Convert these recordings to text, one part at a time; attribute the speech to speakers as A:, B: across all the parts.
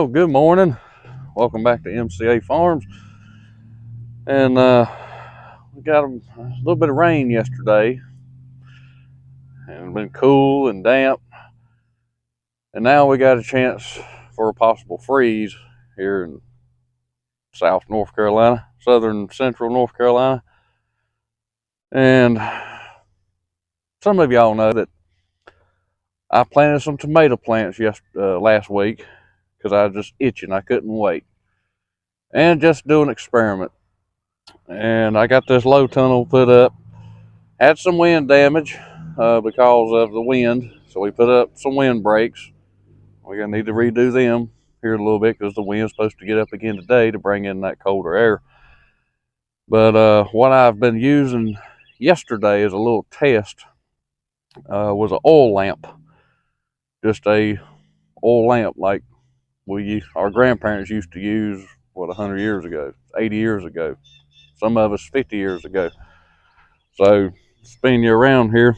A: Well, good morning. Welcome back to MCA Farms. And we got a little bit of rain yesterday, and it's been cool and damp. And now we got a chance for a possible freeze here in South North Carolina, southern central North Carolina. And some of y'all know that I planted some tomato plants last week because I was just itching. I couldn't wait. And just do an experiment. And I got this low tunnel put up. Had some wind damage because of the wind, so we put up some windbreaks. We're gonna need to redo them here in a little bit because the wind's supposed to get up again today to bring in that colder air. But what I've been using yesterday as a little test was an oil lamp, just a oil lamp like our grandparents used to use 100 years ago, 80 years ago, some of us 50 years ago. So spin you around here.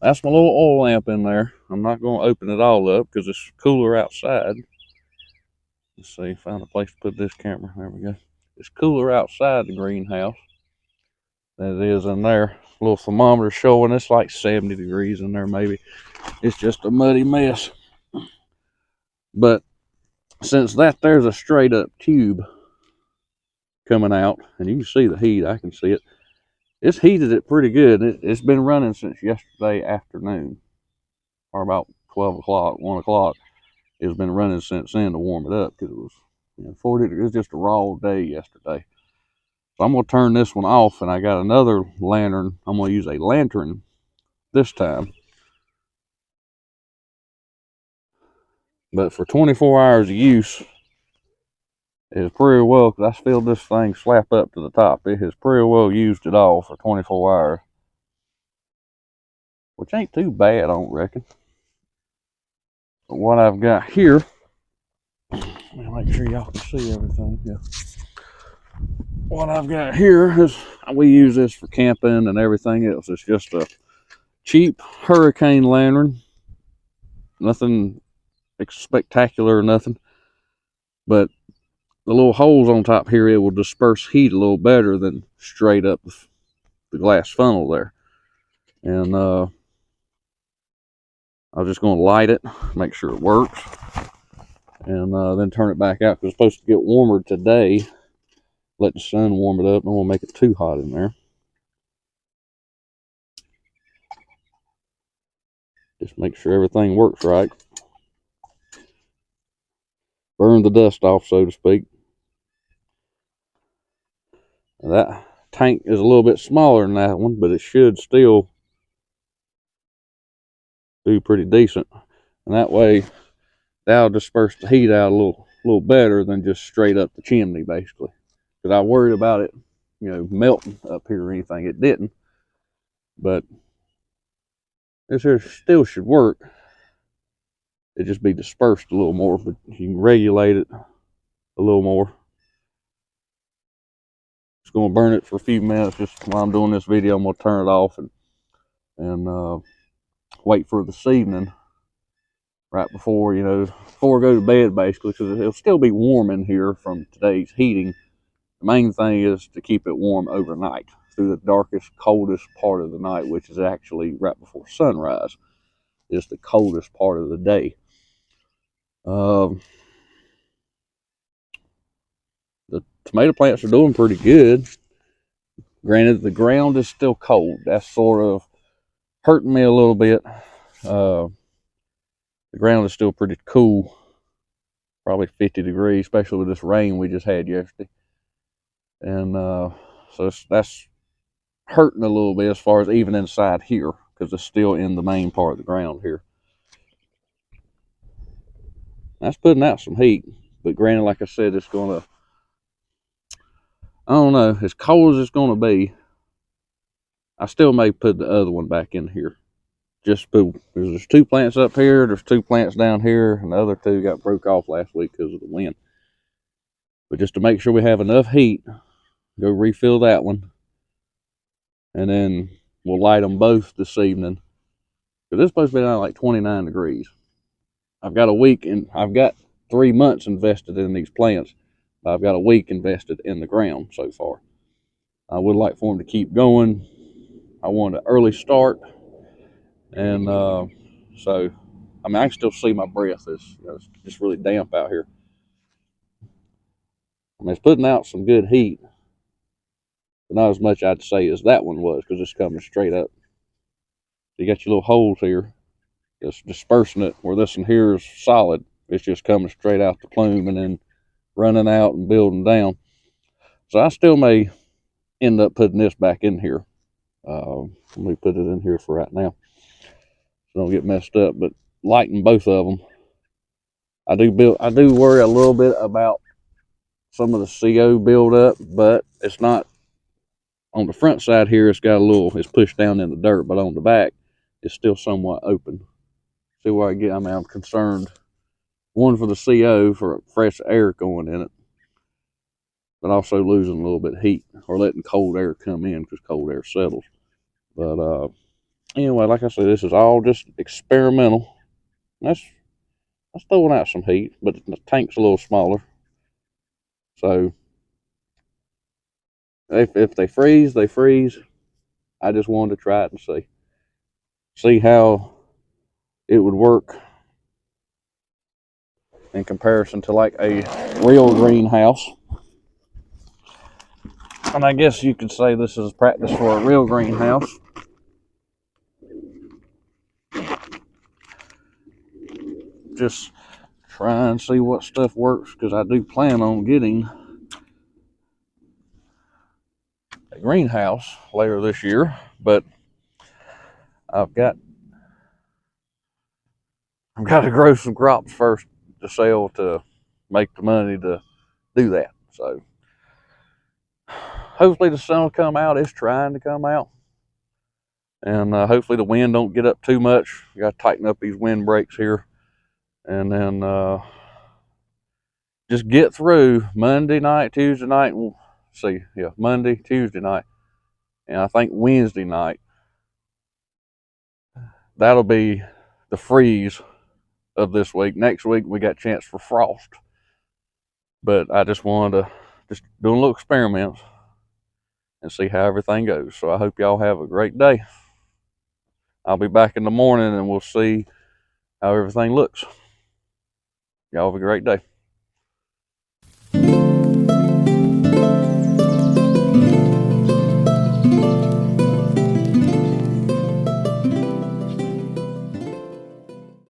A: That's my little oil lamp in there. I'm not going to open it all up because it's cooler outside. Let's see, find a place to put this camera. There we go. It's cooler outside the greenhouse than it is in there. A little thermometer showing it's like 70 degrees in there maybe. It's just a muddy mess. But since there's a straight up tube coming out, and you can see the heat, I can see it. It's heated it pretty good. It's been running since yesterday afternoon, or about 12 o'clock, 1 o'clock. It's been running since then to warm it up because it was 40 degrees. It was just a raw day yesterday. So I'm going to turn this one off, and I got another lantern. I'm going to use a lantern this time. But for 24 hours of use, it's pretty well, because I filled this thing slap up to the top. It has pretty well used it all for 24 hours. Which ain't too bad, I don't reckon. But what I've got here, let me make sure y'all can see everything. Yeah. What I've got here is, we use this for camping and everything else. It's just a cheap hurricane lantern. Nothing spectacular or nothing. But the little holes on top here, it will disperse heat a little better than straight up the glass funnel there. And I'm just going to light it, make sure it works, and then turn it back out because it's supposed to get warmer today. Let the sun warm it up. I don't want to make it too hot in there. Just make sure everything works right. Burn the dust off, so to speak. That tank is a little bit smaller than that one, but it should still do pretty decent. And that way, that'll disperse the heat out a little better than just straight up the chimney, basically. Because I worried about it, melting up here or anything. It didn't. But this here still should work. It just be dispersed a little more, but you can regulate it a little more. Just going to burn it for a few minutes just while I'm doing this video. I'm going to turn it off and wait for this evening, right before, before I go to bed, basically, because it'll still be warm in here from today's heating. The main thing is to keep it warm overnight through the darkest, coldest part of the night, which is actually right before sunrise. It's the coldest part of the day. The tomato plants are doing pretty good. Granted, the ground is still cold. That's sort of hurting me a little bit. The ground is still pretty cool, probably 50 degrees, especially with this rain we just had yesterday. And so that's hurting a little bit as far as even inside here, because it's still in the main part of the ground here. That's putting out some heat, but granted, like I said, it's going to, I don't know, as cold as it's going to be, I still may put the other one back in here. Just there's 2 plants up here, there's 2 plants down here, and the other 2 got broke off last week because of the wind. But just to make sure we have enough heat, go refill that one, and then we'll light them both this evening. Because it's supposed to be down like 29 degrees. I've got a week, and I've got 3 months invested in these plants. I've got a week invested in the ground so far. I would like for them to keep going. I want an early start, and so I mean I can still see my breath. It's just really damp out here. I mean it's putting out some good heat, but not as much I'd say as that one was because it's coming straight up. So you got your little holes here, just dispersing it where this one here is solid. It's just coming straight out the plume and then running out and building down. So I still may end up putting this back in here. Let me put it in here for right now so don't get messed up. But lighting both of them, I do worry a little bit about some of the CO buildup, but it's not on the front side here. It's got a little, it's pushed down in the dirt, but on the back it's still somewhat open. See where I get, I mean, I'm concerned, one, for the CO, for fresh air going in it, but also losing a little bit of heat or letting cold air come in because cold air settles. But anyway, like I said, this is all just Experimental. That's throwing out some heat, but the tank's a little smaller. So if they freeze, they freeze. I just wanted to try it and see how it would work in comparison to like a real greenhouse. And I guess you could say this is practice for a real greenhouse. Just try and see what stuff works, because I do plan on getting a greenhouse later this year, but I've got to grow some crops first to sell to make the money to do that. So hopefully the sun will come out. It's trying to come out, and hopefully the wind don't get up too much. You got to tighten up these windbreaks here, and then just get through Monday night, Tuesday night. We'll see. Yeah, Monday, Tuesday night, and I think Wednesday night. That'll be the freeze of this week. Next week we got a chance for frost, but I just wanted to just do a little experiment and see how everything goes. So I hope y'all have a great day. I'll be back in the morning and we'll see how everything looks. Y'all have a great day.